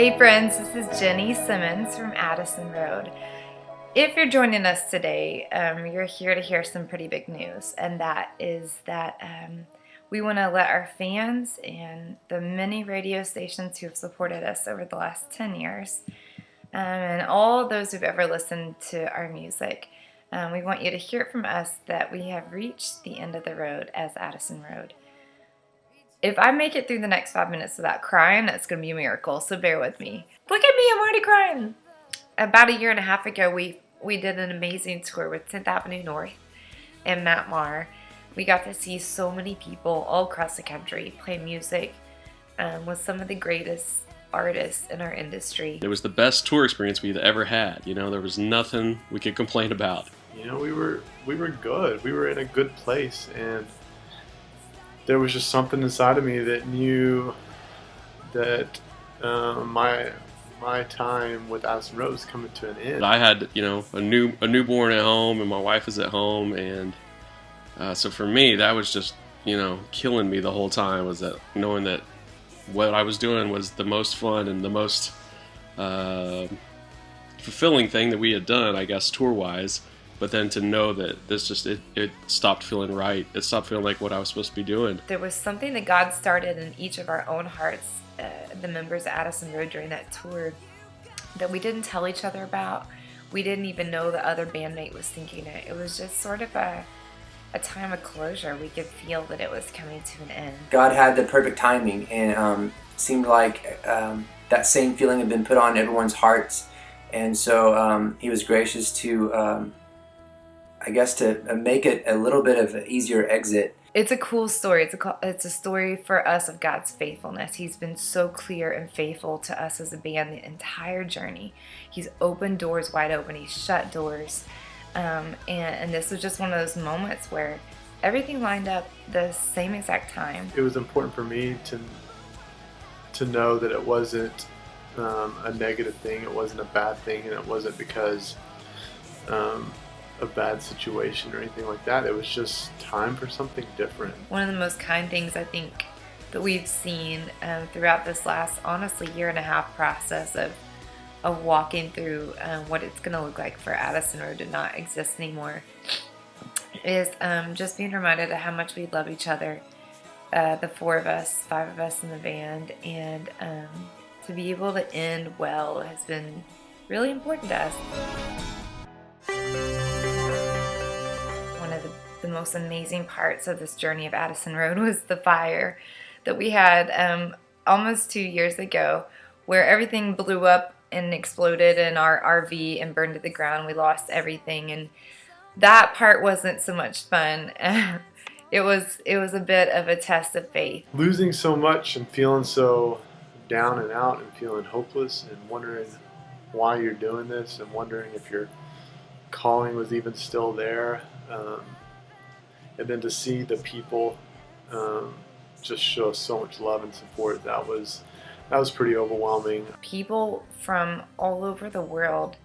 Hey friends, this is Jenny Simmons from Addison Road. If you're joining us today, you're here to hear some pretty big news, and that is that we want to let our fans and the many radio stations who have supported us over the last 10 years, and all those who've ever listened to our music, we want you to hear from us that we have reached the end of the road as Addison Road. If I make it through the next 5 minutes without crying, that's going to be a miracle, so bear with me. Look at me, I'm already crying. About a year and a half ago, we did an amazing tour with 10th Avenue North and Matt Maher. We got to see so many people all across the country play music with some of the greatest artists in our industry. It was the best tour experience we'd ever had. You know, there was nothing we could complain about. You know, we were good. We were in a good place, and there was just something inside of me that knew that my time with Addison Road was coming to an end. I had, you know, a newborn at home, and my wife is at home, and so for me, that was just, you know, killing me the whole time. Was that knowing that what I was doing was the most fun and the most fulfilling thing that we had done, I guess, tour-wise. But then to know that this just, it stopped feeling right. It stopped feeling like what I was supposed to be doing. There was something that God started in each of our own hearts, the members of Addison Road during that tour, that we didn't tell each other about. We didn't even know the other bandmate was thinking it. It was just sort of a time of closure. We could feel that it was coming to an end. God had the perfect timing, and seemed like that same feeling had been put on everyone's hearts. And so he was gracious to I guess to make it a little bit of an easier exit. It's a cool story. It's a story for us of God's faithfulness. He's been so clear and faithful to us as a band the entire journey. He's opened doors wide open. He's shut doors. And this was just one of those moments where everything lined up the same exact time. It was important for me to know that it wasn't a negative thing. It wasn't a bad thing, and it wasn't because a bad situation or anything like that. It was just time for something different. One of the most kind things I think that we've seen throughout this last, honestly, year and a half process of walking through what it's going to look like for Addison Road to not exist anymore is just being reminded of how much we love each other, the four of us, five of us in the band, and to be able to end well has been really important to us. The most amazing parts of this journey of Addison Road was the fire that we had almost 2 years ago, where everything blew up and exploded in our RV and burned to the ground. We lost everything, and that part wasn't so much fun. It was a bit of a test of faith. Losing so much and feeling so down and out and feeling hopeless and wondering why you're doing this and wondering if your calling was even still there. And then to see the people just show so much love and support, that was pretty overwhelming. People from all over the world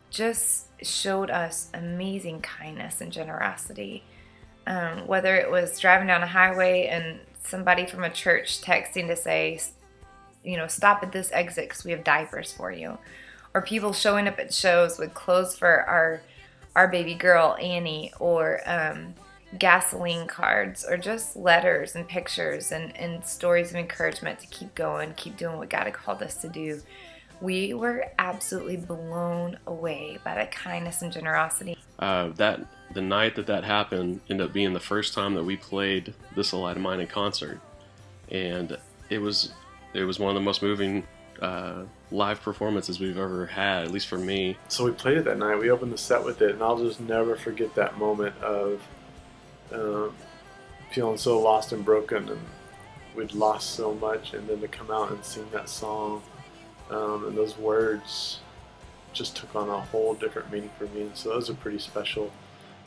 just showed us amazing kindness and generosity. Whether it was driving down a highway and somebody from a church texting to say, you know, stop at this exit because we have diapers for you. Or people showing up at shows with clothes for our baby girl, Annie, or gasoline cards, or just letters and pictures and stories of encouragement to keep going, keep doing what God had called us to do. We were absolutely blown away by the kindness and generosity. The night that happened ended up being the first time that we played This Light of Mine in concert, and it was one of the most moving live performances we've ever had, at least for me. So we played it that night. We opened the set with it, and I'll just never forget that moment of feeling so lost and broken, and we'd lost so much, and then to come out and sing that song, and those words just took on a whole different meaning for me. And so that was a pretty special,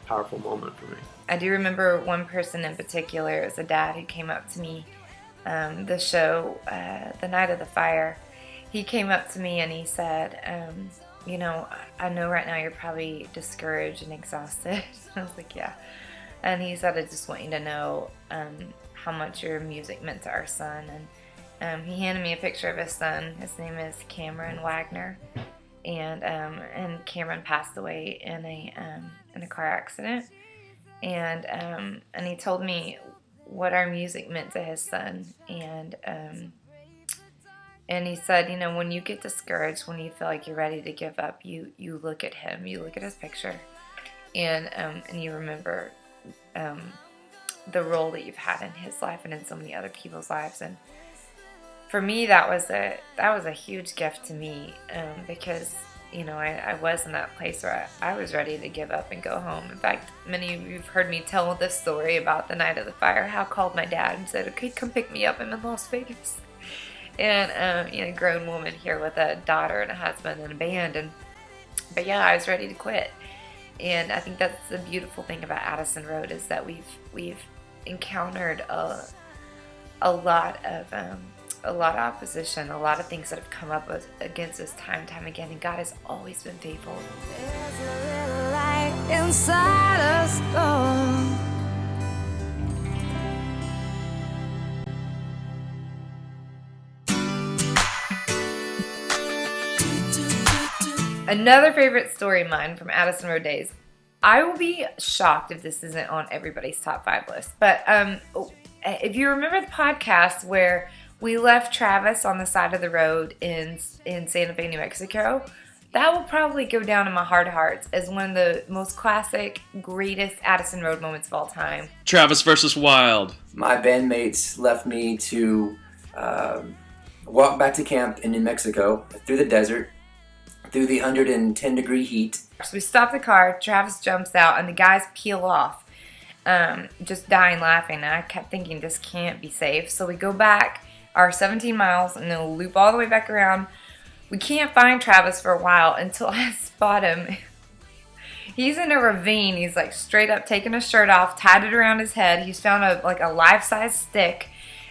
powerful moment for me. I do remember one person in particular. It was a dad who came up to me the show, the night of the fire. He came up to me and he said, you know, I know right now you're probably discouraged and exhausted. I was like, yeah. And he said, I just want you to know how much your music meant to our son. he handed me a picture of his son. His name is Cameron Wagner, and Cameron passed away in a car accident, and he told me what our music meant to his son, and he said, you know, when you get discouraged, when you feel like you're ready to give up, you look at him, you look at his picture, and you remember the role that you've had in his life and in so many other people's lives. And for me, that was a huge gift to me, because, you know, I was in that place where I was ready to give up and go home. In fact, many of you have heard me tell this story about the night of the fire, how I called my dad and said, okay, come pick me up, I'm in Las Vegas. And, you know, a grown woman here with a daughter and a husband and a band. But yeah, I was ready to quit. And I think that's the beautiful thing about Addison Road, is that we've encountered a lot of opposition, a lot of things that have come up against us time and time again, and God has always been faithful. There's a little light inside us all. Another favorite story of mine from Addison Road days. I will be shocked if this isn't on everybody's top 5 list. But if you remember the podcast where we left Travis on the side of the road in Santa Fe, New Mexico, that will probably go down in my heart of hearts as one of the most classic, greatest Addison Road moments of all time. Travis versus Wild. My bandmates left me to walk back to camp in New Mexico through the desert, through the 110-degree heat. So we stop the car, Travis jumps out, and the guys peel off, just dying laughing. And I kept thinking, this can't be safe. So we go back our 17 miles and then loop all the way back around. We can't find Travis for a while until I spot him. He's in a ravine. He's like straight up taking his shirt off, tied it around his head. He's found a life-size stick,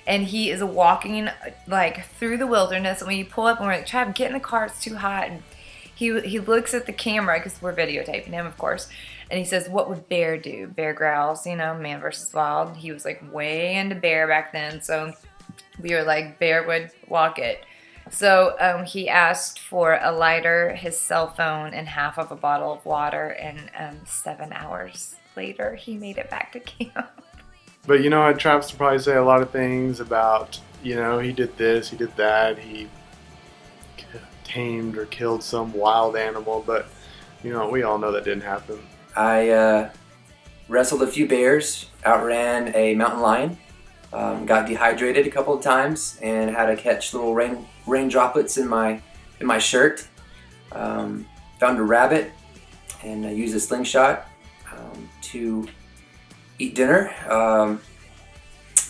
and he is walking like through the wilderness. And when you pull up and we're like, Trav, get in the car, it's too hot. And he looks at the camera, because we're videotaping him, of course, and he says, what would Bear do? Bear growls, you know, man versus wild. He was like way into Bear back then, so we were like, Bear would walk it. So he asked for a lighter, his cell phone, and half of a bottle of water, and 7 hours later, he made it back to camp. But you know, Travis would probably say a lot of things about, you know, he did this, he did that, he tamed or killed some wild animal, but you know, we all know that didn't happen. I wrestled a few bears, outran a mountain lion, got dehydrated a couple of times, and had to catch little rain droplets in my shirt. Found a rabbit, and I used a slingshot to eat dinner.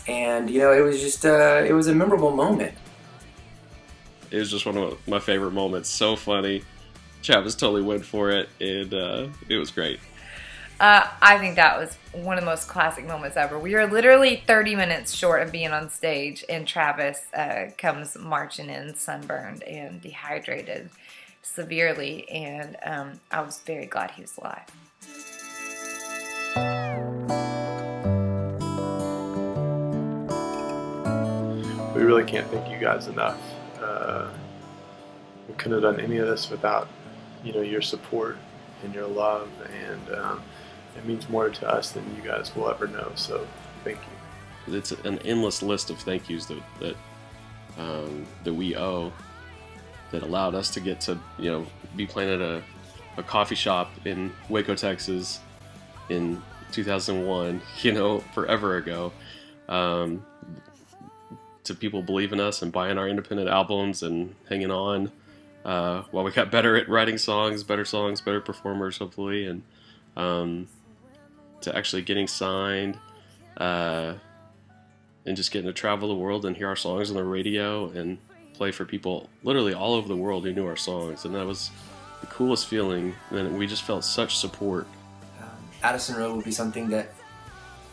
And you know, it was just it was a memorable moment. It was just one of my favorite moments. So funny. Travis totally went for it, and it was great. I think that was one of the most classic moments ever. We were literally 30 minutes short of being on stage, and Travis comes marching in sunburned and dehydrated severely, and I was very glad he was alive. We really can't thank you guys enough. We couldn't have done any of this without, you know, your support and your love, and it means more to us than you guys will ever know. So thank you. It's an endless list of thank yous that we owe, that allowed us to get to, you know, be playing at a coffee shop in Waco, Texas in 2001, you know, forever ago. To people believing us and buying our independent albums and hanging on while we got better at writing songs, better performers, hopefully, and to actually getting signed, and just getting to travel the world and hear our songs on the radio and play for people literally all over the world who knew our songs. And that was the coolest feeling. And we just felt such support. Addison Road will be something that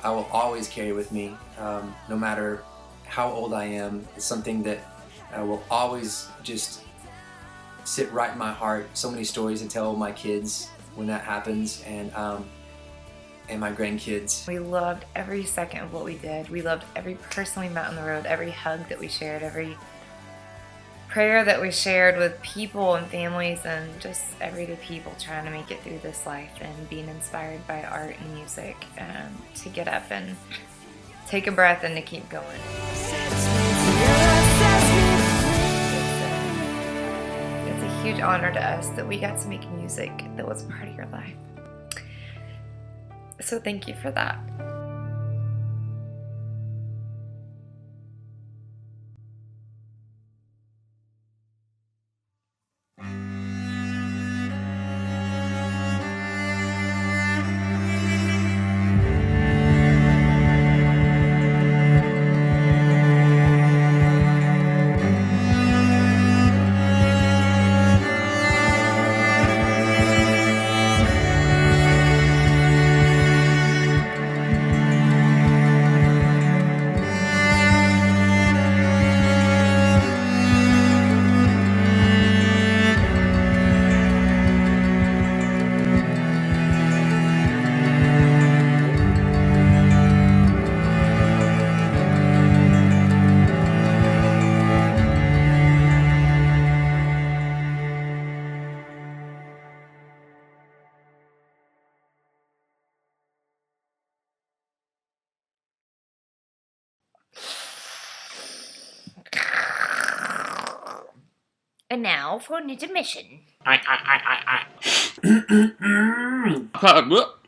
I will always carry with me, no matter how old I am. It's something that will always just sit right in my heart. So many stories to tell my kids when that happens, and and my grandkids. We loved every second of what we did. We loved every person we met on the road, every hug that we shared, every prayer that we shared with people and families and just everyday people trying to make it through this life and being inspired by art and music to get up and take a breath and to keep going. It's a huge honor to us that we got to make music that was part of your life. So thank you for that. And now for an intermission. Whoop.